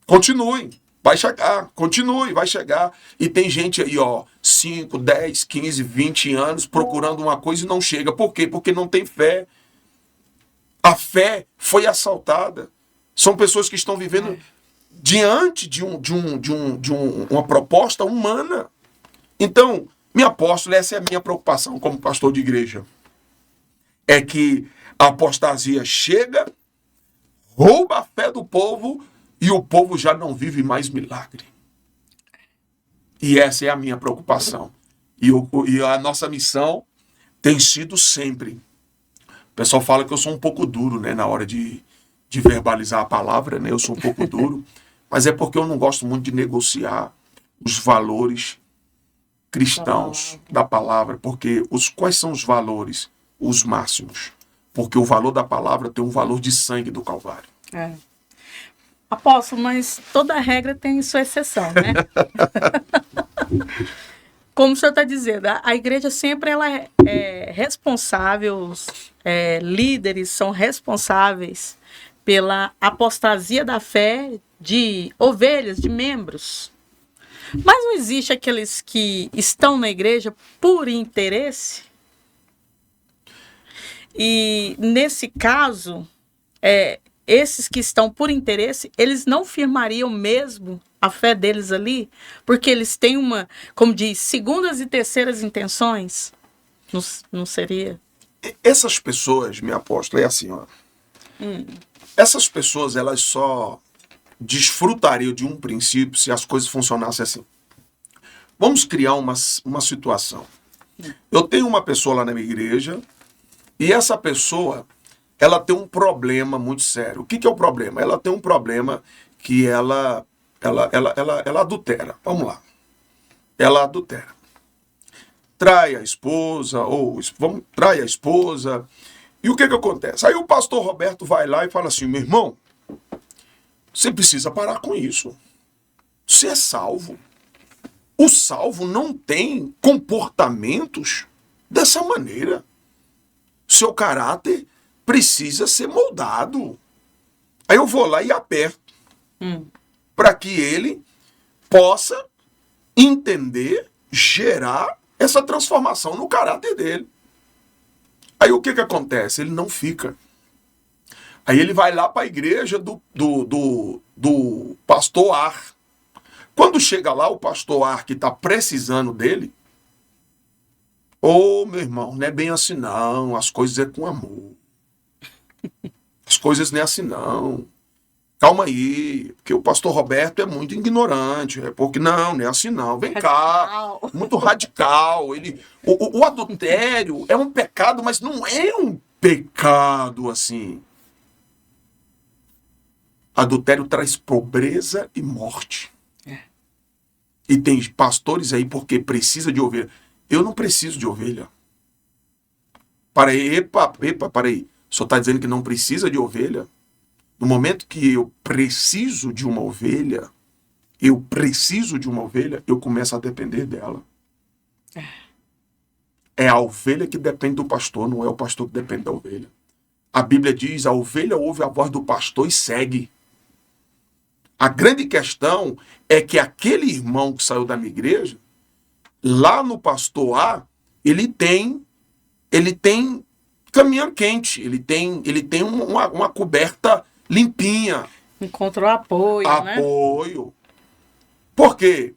Continuem, vai chegar, continue, vai chegar. E tem gente aí, 5, 10, 15, 20 anos procurando uma coisa e não chega. Por quê? Porque não tem fé. A fé foi assaltada. São pessoas que estão vivendo diante de uma proposta humana. Então, meu apóstolo, essa é a minha preocupação como pastor de igreja. É que a apostasia chega, rouba a fé do povo e o povo já não vive mais milagre. E essa é a minha preocupação. E a nossa missão tem sido sempre. O pessoal fala que eu sou um pouco duro, né, na hora de verbalizar a palavra, né? Eu sou um pouco duro, mas é porque eu não gosto muito de negociar os valores cristãos da palavra, porque quais são os valores? Os máximos. Porque o valor da palavra tem um valor de sangue do Calvário. Apóstolo, mas toda regra tem sua exceção, né? Como o senhor está dizendo, a igreja sempre ela é responsável, líderes são responsáveis pela apostasia da fé de ovelhas, de membros. Mas não existe aqueles que estão na igreja por interesse? E, nesse caso, esses que estão por interesse, eles não firmariam mesmo a fé deles ali? Porque eles têm como diz, segundas e terceiras intenções? Não seria? Essas pessoas, minha apóstola, é assim, Essas pessoas, elas só desfrutariam de um princípio se as coisas funcionassem assim. Vamos criar uma situação. Eu tenho uma pessoa lá na minha igreja e essa pessoa, ela tem um problema muito sério. O que é o problema? Ela tem um problema que ela adultera. Vamos lá. Ela adultera. Trai a esposa, trai a esposa. E o que acontece? Aí o pastor Roberto vai lá e fala assim, meu irmão, você precisa parar com isso. Você é salvo. O salvo não tem comportamentos dessa maneira. Seu caráter precisa ser moldado. Aí eu vou lá e aperto. Para que ele possa entender, gerar essa transformação no caráter dele. Aí o que acontece? Ele não fica. Aí ele vai lá para a igreja do pastor Ar. Quando chega lá, o pastor Ar, que está precisando dele, meu irmão, não é bem assim não, as coisas é com amor. As coisas não é assim não. Calma aí, porque o pastor Roberto é muito ignorante, porque não é assim não, vem cá, muito radical. O adultério é um pecado, mas não é um pecado assim. Adultério traz pobreza e morte. E tem pastores aí porque precisa de ovelha. Eu não preciso de ovelha. Para aí. O senhor está dizendo que não precisa de ovelha? No momento que eu preciso de uma ovelha, eu começo a depender dela. É a ovelha que depende do pastor, não é o pastor que depende da ovelha. A Bíblia diz, a ovelha ouve a voz do pastor e segue. A grande questão é que aquele irmão que saiu da minha igreja, lá no pastor A, ele tem caminhão quente, ele tem uma coberta limpinha. Encontrou apoio, né? Apoio. Por quê?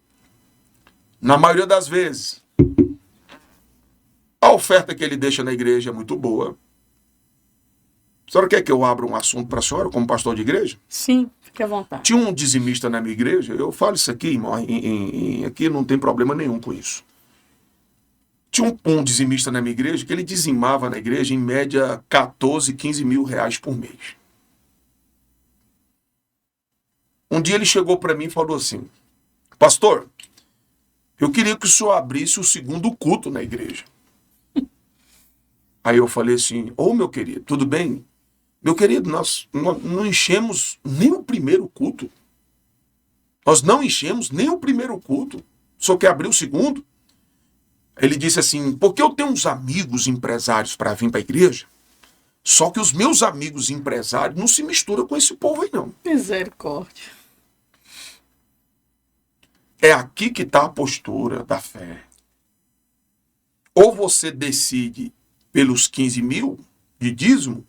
Na maioria das vezes, a oferta que ele deixa na igreja é muito boa. A senhora quer que eu abra um assunto para a senhora, como pastor de igreja? Sim, fique à vontade. Tinha um dizimista na minha igreja, eu falo isso aqui, irmão, aqui não tem problema nenhum com isso. Tinha um dizimista na minha igreja que ele dizimava na igreja, em média, 14, 15 mil reais por mês. Um dia ele chegou para mim e falou assim, pastor, eu queria que o senhor abrisse o segundo culto na igreja. Aí eu falei assim, meu querido, tudo bem? Meu querido, nós não enchemos nem o primeiro culto. Nós não enchemos nem o primeiro culto. Só quer abrir o segundo? Ele disse assim, porque eu tenho uns amigos empresários para vir para a igreja, só que os meus amigos empresários não se misturam com esse povo aí, não. Misericórdia. É aqui que está a postura da fé. Ou você decide pelos 15 mil de dízimo,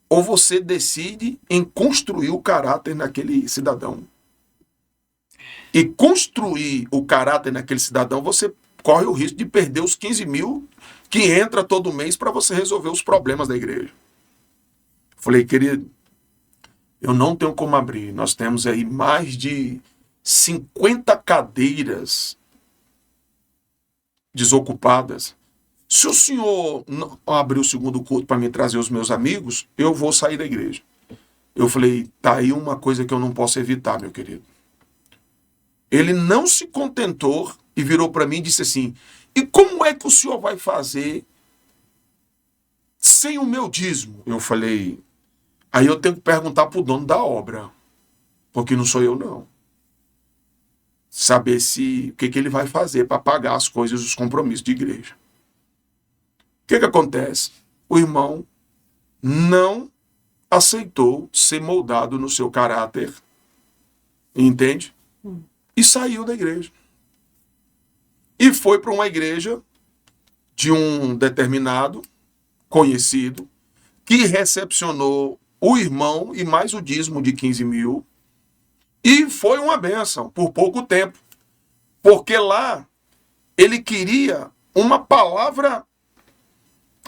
ou você decide em construir o caráter naquele cidadão. E construir o caráter naquele cidadão, você corre o risco de perder os 15 mil que entra todo mês para você resolver os problemas da igreja. Falei, querido, eu não tenho como abrir. Nós temos aí mais de 50 cadeiras desocupadas. Se o senhor não abrir o segundo culto para me trazer os meus amigos, eu vou sair da igreja. Eu falei, tá aí uma coisa que eu não posso evitar, meu querido. Ele não se contentou e virou para mim e disse assim, e como é que o senhor vai fazer sem o meu dízimo? Eu falei, aí eu tenho que perguntar para o dono da obra, porque não sou eu não. Saber o que ele vai fazer para pagar as coisas, os compromissos de igreja. O que acontece? O irmão não aceitou ser moldado no seu caráter, entende? E saiu da igreja. E foi para uma igreja de um determinado conhecido que recepcionou o irmão e mais o dízimo de 15 mil. E foi uma bênção por pouco tempo. Porque lá ele queria uma palavra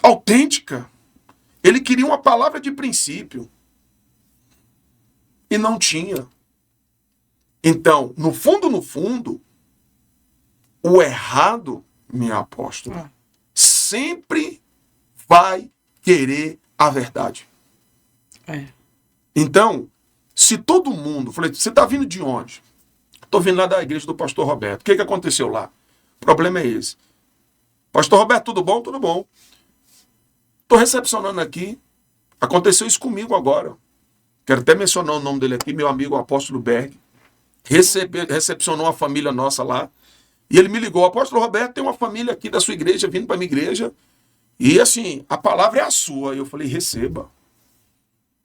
autêntica. Ele queria uma palavra de princípio. E não tinha. Então, no fundo, o errado, minha apóstola, sempre vai querer a verdade. Então, se todo mundo... Falei, você está vindo de onde? Estou vindo lá da igreja do pastor Roberto. O que aconteceu lá? O problema é esse. Pastor Roberto, tudo bom? Tudo bom. Estou recepcionando aqui. Aconteceu isso comigo agora. Quero até mencionar o nome dele aqui, meu amigo, o apóstolo Berg. Recepcionou uma família nossa lá. E ele me ligou, apóstolo Roberto, tem uma família aqui da sua igreja, vindo para a minha igreja. E assim, a palavra é a sua. E eu falei, receba.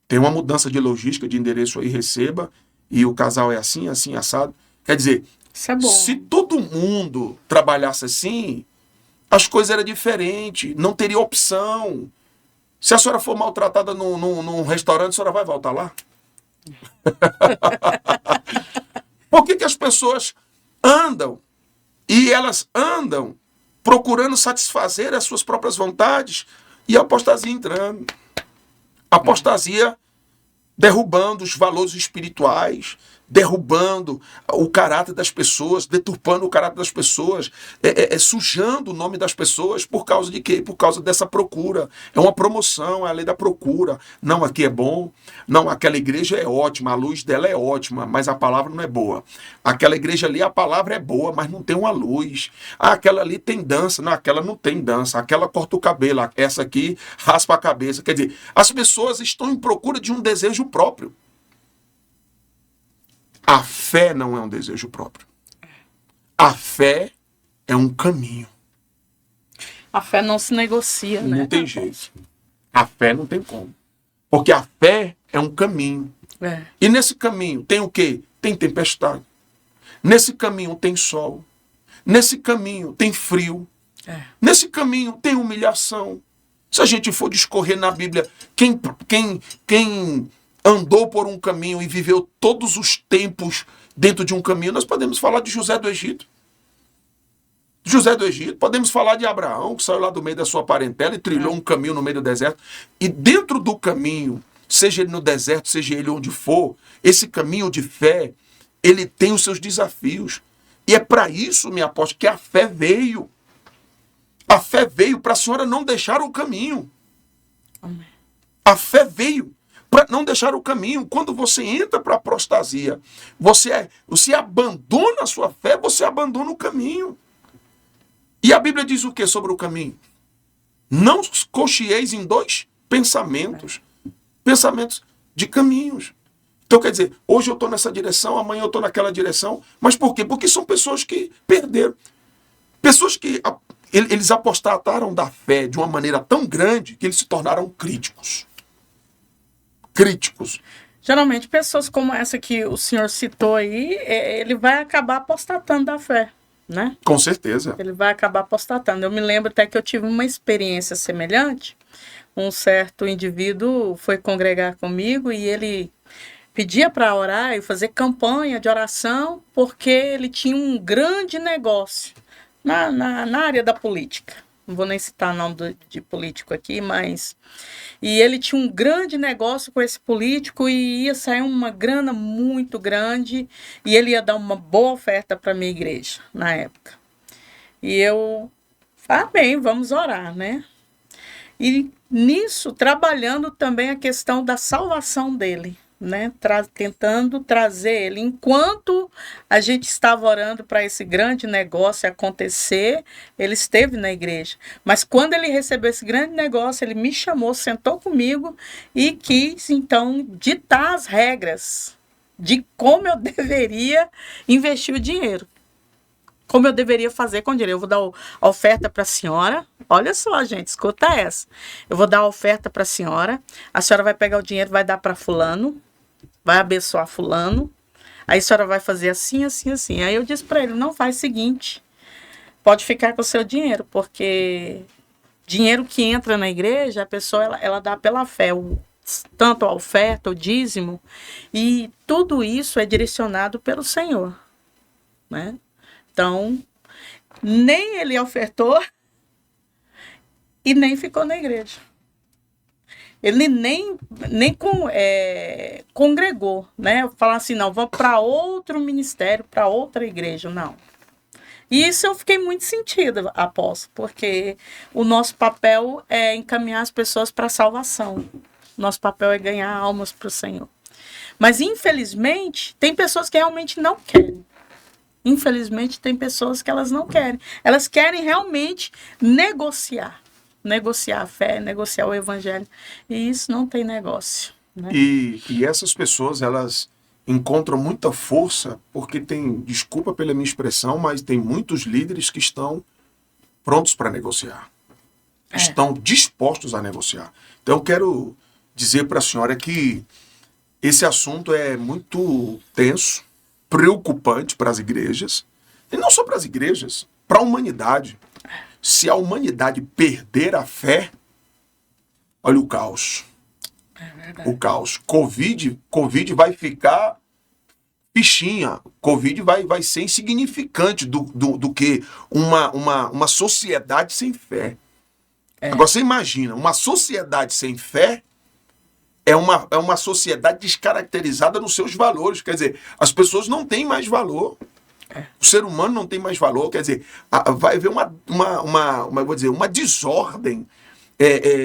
Tem uma mudança de logística, de endereço aí, receba. E o casal é assim, assim, assado. Quer dizer, isso é bom. Se todo mundo trabalhasse assim, as coisas eram diferentes, não teria opção. Se a senhora for maltratada num restaurante, a senhora vai voltar lá? Por que as pessoas andam e elas andam procurando satisfazer as suas próprias vontades e a apostasia entrando? A apostasia derrubando os valores espirituais, derrubando o caráter das pessoas, deturpando o caráter das pessoas, sujando o nome das pessoas por causa de quê? Por causa dessa procura. É uma promoção, é a lei da procura. Não, aqui é bom. Não, aquela igreja é ótima, a luz dela é ótima, mas a palavra não é boa. Aquela igreja ali, a palavra é boa, mas não tem uma luz. Ah, aquela ali tem dança. Não, aquela não tem dança. Aquela corta o cabelo, essa aqui raspa a cabeça. Quer dizer, as pessoas estão em procura de um desejo próprio. A fé não é um desejo próprio. A fé é um caminho. A fé não se negocia, né? Não tem jeito. A fé não tem como. Porque a fé é um caminho. E nesse caminho tem o quê? Tem tempestade. Nesse caminho tem sol. Nesse caminho tem frio. Nesse caminho tem humilhação. Se a gente for discorrer na Bíblia, quem andou por um caminho e viveu todos os tempos dentro de um caminho, nós podemos falar de José do Egito. Podemos falar de Abraão, que saiu lá do meio da sua parentela e trilhou um caminho no meio do deserto. E dentro do caminho, seja ele no deserto, seja ele onde for, esse caminho de fé, ele tem os seus desafios. E é para isso, minha apóstola, que a fé veio. A fé veio para a senhora não deixar o caminho. Amém. A fé veio para não deixar o caminho. Quando você entra para a apostasia, você abandona a sua fé, você abandona o caminho. E a Bíblia diz o que sobre o caminho? Não cocheeis em dois pensamentos. Pensamentos de caminhos. Então, quer dizer, hoje eu estou nessa direção, amanhã eu estou naquela direção. Mas por quê? Porque são pessoas que perderam. Pessoas que eles apostataram da fé de uma maneira tão grande que eles se tornaram críticos. Críticos. Geralmente, pessoas como essa que o senhor citou aí, ele vai acabar apostatando da fé, né? Com certeza. Ele vai acabar apostatando. Eu me lembro até que eu tive uma experiência semelhante. Um certo indivíduo foi congregar comigo e ele pedia para orar e fazer campanha de oração porque ele tinha um grande negócio na área da política. Não vou nem citar o nome de político aqui, mas... E ele tinha um grande negócio com esse político e ia sair uma grana muito grande e ele ia dar uma boa oferta para a minha igreja na época. E eu... bem, vamos orar, né? E nisso, trabalhando também a questão da salvação dele, né? Tentando trazer ele. Enquanto a gente estava orando para esse grande negócio acontecer, ele esteve na igreja. Mas quando ele recebeu esse grande negócio, ele me chamou, sentou comigo e quis, então, ditar as regras de como eu deveria investir o dinheiro. Como eu deveria fazer com o dinheiro. Eu vou dar a oferta para a senhora. Olha só, gente, escuta essa. Eu vou dar a oferta para a senhora vai pegar o dinheiro, vai dar para fulano, vai abençoar fulano. Aí a senhora vai fazer assim, assim, assim. Aí eu disse para ele, não, faz o seguinte, pode ficar com o seu dinheiro, porque dinheiro que entra na igreja, a pessoa ela dá pela fé, tanto a oferta, o dízimo, e tudo isso é direcionado pelo Senhor, né? Então, nem ele ofertou e nem ficou na igreja. Ele nem congregou, né? Falar assim, não, vou para outro ministério, para outra igreja, não. E isso eu fiquei muito sentida, apóstolo, porque o nosso papel é encaminhar as pessoas para a salvação. Nosso papel é ganhar almas para o Senhor. Mas, infelizmente, tem pessoas que realmente não querem. Infelizmente, tem pessoas que elas não querem. Elas querem realmente negociar. Negociar a fé, negociar o evangelho. E isso não tem negócio, né? E essas pessoas, elas encontram muita força porque tem, desculpa pela minha expressão, mas tem muitos líderes que estão prontos para negociar. Estão dispostos a negociar. Então, eu quero dizer para a senhora que esse assunto é muito tenso, preocupante para as igrejas, e não só para as igrejas, para a humanidade. Se a humanidade perder a fé, olha o caos. O caos. Covid vai ficar fichinha. Covid vai ser insignificante do que uma sociedade sem fé. Agora você imagina, uma sociedade sem fé é uma sociedade descaracterizada nos seus valores. Quer dizer, as pessoas não têm mais valor. O ser humano não tem mais valor. Quer dizer, vai haver uma desordem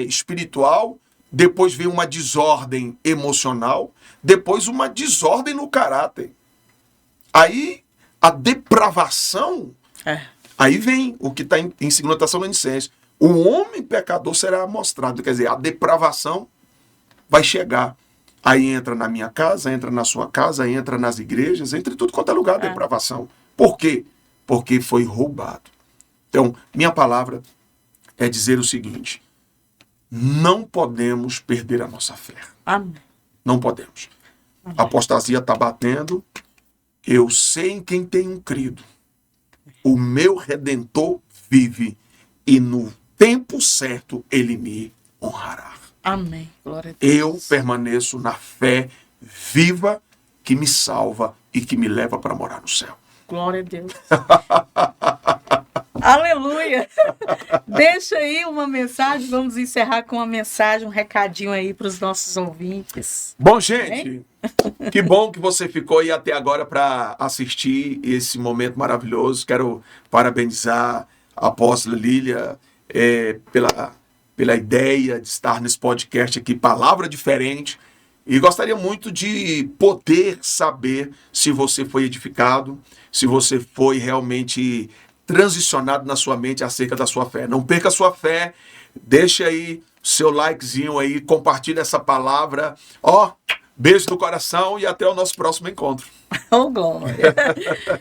espiritual, depois vem uma desordem emocional, depois uma desordem no caráter. Aí a depravação, aí vem o que está em 2 Tessalonicenses. O homem pecador será mostrado. Quer dizer, a depravação vai chegar. Aí entra na minha casa, entra na sua casa, entra nas igrejas, entra em tudo quanto é lugar de depravação. Por quê? Porque foi roubado. Então, minha palavra é dizer o seguinte: não podemos perder a nossa fé. Amém. Não podemos. Amém. A apostasia está batendo. Eu sei em quem tenho crido. O meu Redentor vive e no tempo certo ele me honrará. Amém. Glória a Deus. Eu permaneço na fé viva que me salva e que me leva para morar no céu. Glória a Deus. Aleluia. Deixa aí uma mensagem, vamos encerrar com uma mensagem, um recadinho aí para os nossos ouvintes. Bom, gente, que bom que você ficou aí até agora para assistir esse momento maravilhoso. Quero parabenizar a apóstola Lília pela ideia de estar nesse podcast aqui, Palavra Diferente. E gostaria muito de poder saber se você foi edificado, se você foi realmente transicionado na sua mente acerca da sua fé. Não perca a sua fé, deixe aí seu likezinho aí, compartilhe essa palavra. Beijo no coração e até o nosso próximo encontro. Oh, glória.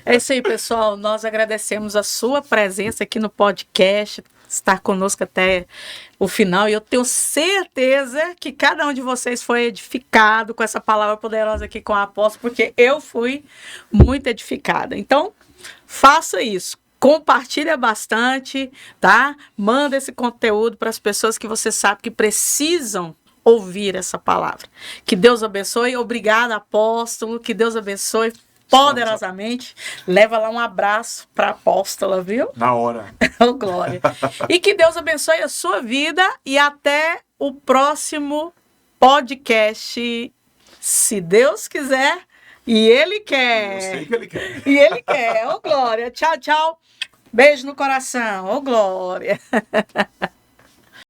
É isso aí, pessoal. Nós agradecemos a sua presença aqui no podcast, estar conosco até o final. E eu tenho certeza que cada um de vocês foi edificado com essa palavra poderosa aqui com a apóstola, porque eu fui muito edificada. Então, faça isso. Compartilha bastante, tá? Manda esse conteúdo para as pessoas que você sabe que precisam ouvir essa palavra. Que Deus abençoe. Obrigada, apóstolo. Que Deus abençoe poderosamente. Leva lá um abraço para a apóstola, viu? Na hora. Oh, glória. E que Deus abençoe a sua vida e até o próximo podcast, se Deus quiser e Ele quer. Eu sei que Ele quer. E Ele quer. Oh, glória. Tchau, tchau. Beijo no coração. Oh, glória.